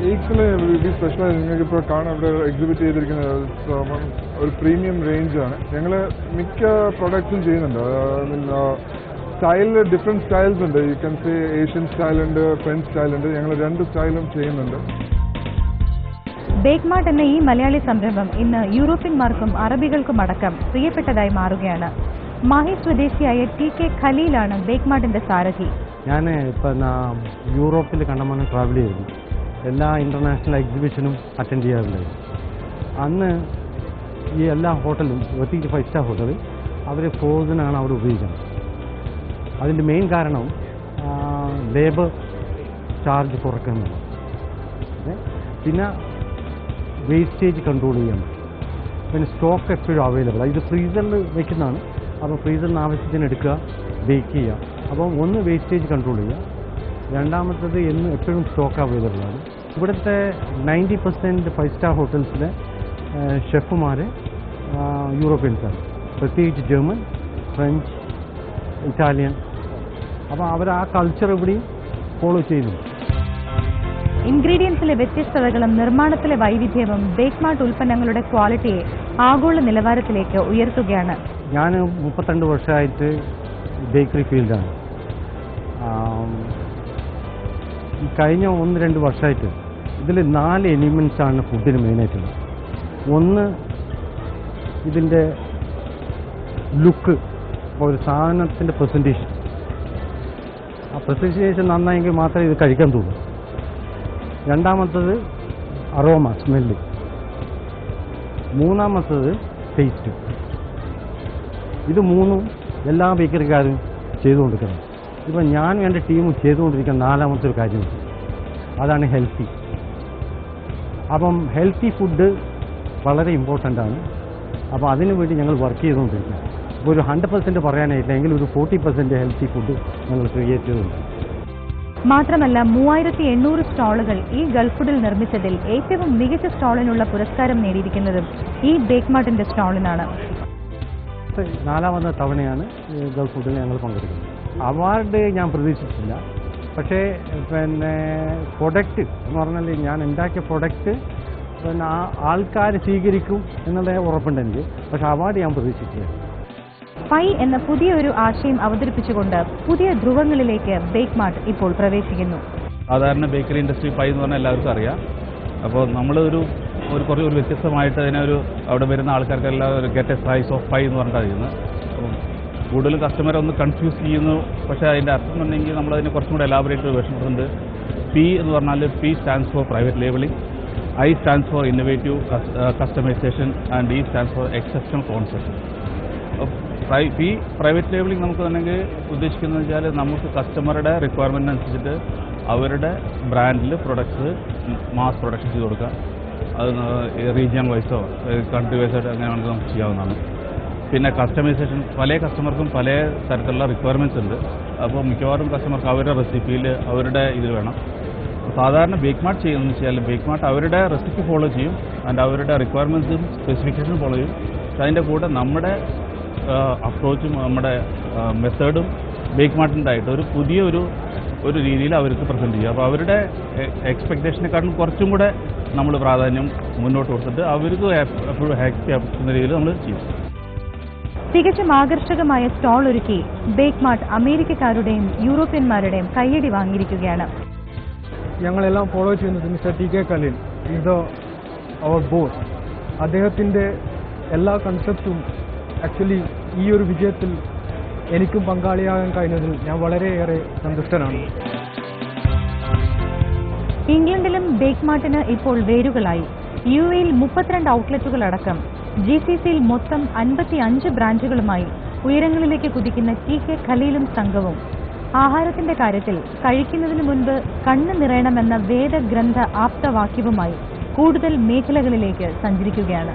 കേക്സിൽ V specialise നിങ്ങൾക്കിപ്പോൾ കാണാൻ ഇവിടെ എക്സിബിറ്റ് ചെയ്തിരിക്കുന്ന ഒരു പ്രീമിയം റേഞ്ചാണ്. ഞങ്ങൾ മിക്ക പ്രൊഡക്ട്സും ചെയ്യുന്നുണ്ട്. സ്റ്റൈലിൽ ഡിഫറെൻറ്റ് സ്റ്റൈൽസ് ഉണ്ട്. യു ക്യാൻ സേ ഏഷ്യൻ സ്റ്റൈലുണ്ട്, ഫ്രഞ്ച് സ്റ്റൈലുണ്ട്. ഞങ്ങൾ 2 സ്റ്റൈലും ചെയ്യുന്നുണ്ട്. ബേക്ക് മാർട്ട് എന്ന ഈ മലയാളി സംരംഭം ഇന്ന് യൂറോപ്യന്മാർക്കും അറബികൾക്കും അടക്കം പ്രിയപ്പെട്ടതായി മാറുകയാണ്. മാഹി സ്വദേശിയായ TK ഖലീലാണ് ബേക്ക് മാർട്ടിന്റെ സാരഥി. ഞാൻ ഇപ്പം യൂറോപ്പിൽ കണ്ടമാനം ട്രാവൽ ചെയ്തിരുന്നു. എല്ലാ ഇൻ്റർനാഷണൽ എക്സിബിഷനും അറ്റൻഡ് ചെയ്യാറുണ്ടായിരുന്നു. അന്ന് ഈ എല്ലാ ഹോട്ടലും, പ്രത്യേകിച്ച് 5 സ്റ്റാർ ഹോട്ടൽ, അവർ ഫ്രോസനാണ് അവിടെ ഉപയോഗിക്കുന്നത്. അതിൻ്റെ മെയിൻ കാരണം ലേബർ ചാർജ് കുറയ്ക്കുന്നത്, പിന്നെ വേസ്റ്റേജ് കൺട്രോൾ ചെയ്യാൻ പറ്റും, പിന്നെ സ്റ്റോക്ക് എപ്പോഴും അവൈലബിൾ. ഇത് ഫ്രീസറിൽ വെക്കുന്നതാണ്. അപ്പോൾ ഫ്രീസറിന് ആവശ്യത്തിന് എടുക്കുക, ബേക്ക് ചെയ്യുക. അപ്പോൾ ഒന്ന് വേസ്റ്റേജ് കൺട്രോൾ ചെയ്യുക, രണ്ടാമത്തത് എപ്പോഴും സ്റ്റോക്ക് അവൈലബിൾ ആണ്. ഇവിടുത്തെ 90% 5 സ്റ്റാർ ഹോട്ടൽസിലെ ഷെഫുമാർ യൂറോപ്യൻസാണ്, പ്രത്യേകിച്ച് ജർമ്മൻ, ഫ്രഞ്ച്, ഇറ്റാലിയൻ. അപ്പോൾ അവർ ആ കൾച്ചർ ഇവിടെയും ഫോളോ ചെയ്യുന്നുണ്ട്. ഇൻഗ്രീഡിയൻസിലെ വ്യത്യസ്തതകളും നിർമ്മാണത്തിലെ വൈവിധ്യവും ബേക്ക് മാർട്ട് ഉൽപ്പന്നങ്ങളുടെ ക്വാളിറ്റിയെ ആഗോള നിലവാരത്തിലേക്ക് ഉയർത്തുകയാണ്. ഞാൻ 32 വർഷമായിട്ട് ബേക്കറി ഫീൽഡാണ്. ഈ കഴിഞ്ഞ 1-2 വർഷമായിട്ട് ഇതിൽ 4 എലിമെൻറ്റ്സാണ് ഫുഡിന് മെയിനായിട്ടുള്ളത്. ഒന്ന്, ഇതിൻ്റെ ലുക്ക്, ഒരു സാധനത്തിൻ്റെ പ്രസൻറ്റേഷൻ. ആ പ്രസൻറ്റേഷൻ നന്നായെങ്കിൽ മാത്രമേ ഇത് കഴിക്കാൻ തോന്നൂ. രണ്ടാമത്തത് അറോമ, സ്മെല്ല്. മൂന്നാമത്തത് ടേസ്റ്റ്. ഇത് 3ഉം എല്ലാ ബേക്കറിക്കാരും ചെയ്തുകൊണ്ടിരിക്കണം. ഇപ്പം ഞാനും എൻ്റെ ടീമും ചെയ്തുകൊണ്ടിരിക്കുന്ന 4ാമത്തെ ഒരു കാര്യമുണ്ട്, അതാണ് ഹെൽത്തി. അപ്പം ഹെൽത്തി ഫുഡ് വളരെ ഇമ്പോർട്ടൻ്റ് ആണ്. അപ്പോൾ അതിനു വേണ്ടി ഞങ്ങൾ വർക്ക് ചെയ്തുകൊണ്ടിരിക്കുകയാണ്. ഇപ്പോൾ ഒരു 100% പറയാനായിട്ടില്ല, എങ്കിൽ ഒരു 40% ഹെൽത്തി ഫുഡ് ഞങ്ങൾ ക്രിയേറ്റ് ചെയ്തുകൊണ്ട്. മാത്രമല്ല 3800 സ്റ്റാളുകൾ ഈ ഗൾഫ് ഫുഡിൽ നിർമ്മിച്ചതിൽ ഏറ്റവും മികച്ച സ്റ്റാളിനുള്ള പുരസ്കാരം നേടിയിരിക്കുന്നതും ഈ ബേക്ക് മാർട്ടിന്റെ സ്റ്റാളിനാണ്. 4ാമത്തെ തവണയാണ് ഗൾഫ് ഫുഡിൽ ഞങ്ങൾ പങ്കെടുക്കുന്നത്. അവാർഡ് ഞാൻ പ്രതീക്ഷിച്ചില്ല. പക്ഷേ പിന്നെ പ്രൊഡക്റ്റ് എന്ന് പറഞ്ഞാൽ ഞാൻ ഉണ്ടാക്കിയ പ്രൊഡക്റ്റ് പിന്നെ ആൾക്കാർ സ്വീകരിക്കും എന്നുള്ള ഉറപ്പുണ്ട് എനിക്ക്. പക്ഷെ അവാർഡ് ഞാൻ പ്രതീക്ഷിച്ചില്ല. പൈ എന്ന പുതിയൊരു ആശയം അവതരിപ്പിച്ചുകൊണ്ട് പുതിയ ധ്രുവങ്ങളിലേക്ക് ബേക്ക് മാർട്ട് ഇപ്പോൾ പ്രവേശിക്കുന്നു. സാധാരണ ബേക്കറി ഇൻഡസ്ട്രി പൈ എന്ന് പറഞ്ഞാൽ എല്ലാവർക്കും അറിയാം. അപ്പോൾ നമ്മളൊരു കുറേ വ്യത്യസ്തമായിട്ട് അവിടെ വരുന്ന ആൾക്കാർക്കെല്ലാം ഒരു get A slice of pi എന്ന് പറഞ്ഞിട്ടാണ് ചെയ്യുന്നത്. അപ്പം കൂടുതൽ കസ്റ്റമറെ ഒന്ന് കൺഫ്യൂസ് ചെയ്യുന്നു. പക്ഷേ അതിൻ്റെ അർത്ഥം എന്നുണ്ടെങ്കിൽ നമ്മളതിന് കുറച്ചും കൂടെ എലാബറേറ്റ് വേർഷനുണ്ട്. പി എന്ന് പറഞ്ഞാൽ P stands for private labeling, I stands for innovative customization and E stands for exceptional concept. P private labeling നമുക്ക് വേണമെങ്കിൽ ഉദ്ദേശിക്കുന്നത് വെച്ചാൽ നമുക്ക് കസ്റ്റമറുടെ റിക്വയർമെൻറ്റ് അനുസരിച്ചിട്ട് അവരുടെ ബ്രാൻഡിൽ പ്രൊഡക്ട്സ് മാസ് പ്രൊഡക്ഷൻ ചെയ്ത് കൊടുക്കാം. അത് റീജിയൻ വൈസോ കൺട്രി വൈസായിട്ട് അങ്ങനെ വേണമെങ്കിൽ നമുക്ക് ചെയ്യാവുന്നതാണ്. പിന്നെ കസ്റ്റമൈസേഷൻ, പല കസ്റ്റമർക്കും പല തരത്തിലുള്ള റിക്വയർമെൻറ്റ്സ് ഉണ്ട്. അപ്പോൾ മിക്കവാറും കസ്റ്റമർക്ക് അവരുടെ റെസിപ്പിയിൽ അവരുടെ ഇത് വേണം. സാധാരണ ബേക്ക് മാർട്ട് ചെയ്യുന്നതെന്ന് വെച്ചാൽ ബേക്ക് മാർട്ട് അവരുടെ റെസിപ്പി ഫോളോ ചെയ്യും, ആൻഡ് അവരുടെ റിക്വയർമെൻറ്റ്സും സ്പെസിഫിക്കേഷനും ഫോളോ ചെയ്യും. അതിൻ്റെ കൂടെ നമ്മുടെ അപ്രോച്ചും നമ്മുടെ മെത്തേഡും ബേക്ക് മാർട്ടിൻ്റെ ആയിട്ട് ഒരു പുതിയ ഒരു രീതിയിൽ അവർക്ക് പ്രസൻറ്റ് ചെയ്യും. അപ്പോൾ അവരുടെ എക്സ്പെക്റ്റേഷനെക്കാളും കുറച്ചും കൂടെ നമ്മൾ പ്രാധാന്യം മുന്നോട്ട് കൊടുത്തിട്ട് അവർക്ക് എപ്പോഴും ഹാപ്പി ആക്കുന്ന രീതിയിൽ നമ്മൾ ചെയ്യും. തികച്ചും ആകർഷകമായ സ്റ്റാൾ ഒരുക്കി ബേക്ക് മാർട്ട് അമേരിക്കക്കാരുടെയും യൂറോപ്യന്മാരുടെയും കയ്യടി വാങ്ങിയിരിക്കുകയാണ്. ഞങ്ങളെല്ലാം ഫോളോ ചെയ്യുന്നത് mister TK Khaleel is our boss. അദ്ദേഹത്തിൻ്റെ എല്ലാ കൺസെപ്റ്റും ആക്ച്വലി ഈ ഒരു വിജയത്തിൽ എനിക്കും പങ്കാളിയാകാൻ കഴിഞ്ഞതിൽ ഞാൻ വളരെയേറെ സന്തുഷ്ടനാണ്. ഇംഗ്ലണ്ടിലും ബേക്ക് മാർട്ടിന് ഇപ്പോൾ വേരുകളായി. UAEയിൽ 32 ഔട്ട്ലെറ്റുകൾ അടക്കം GCCയിൽ മൊത്തം 55 ബ്രാഞ്ചുകളുമായി ഉയരങ്ങളിലേക്ക് കുതിക്കുന്ന TK ഖലീലും സംഘവും ആഹാരത്തിന്റെ കാര്യത്തിൽ കഴിക്കുന്നതിന് മുൻപ് കണ്ണ് നിറയണമെന്ന വേദഗ്രന്ഥ ആപ്തവാക്യവുമായി കൂടുതൽ മേഖലകളിലേക്ക് സഞ്ചരിക്കുകയാണ്.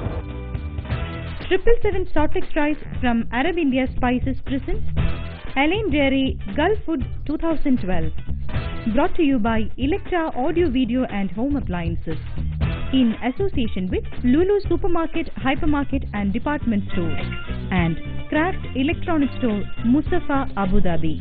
777 Salted Rice from Arab India Spices presents Alain Dairy Gulf Food 2012. Brought to you by Electra Audio Video and Home Appliances. In association with Lulu Supermarket, Hypermarket and Department Store and Craft Electronic Store, Musafa, Abu Dhabi.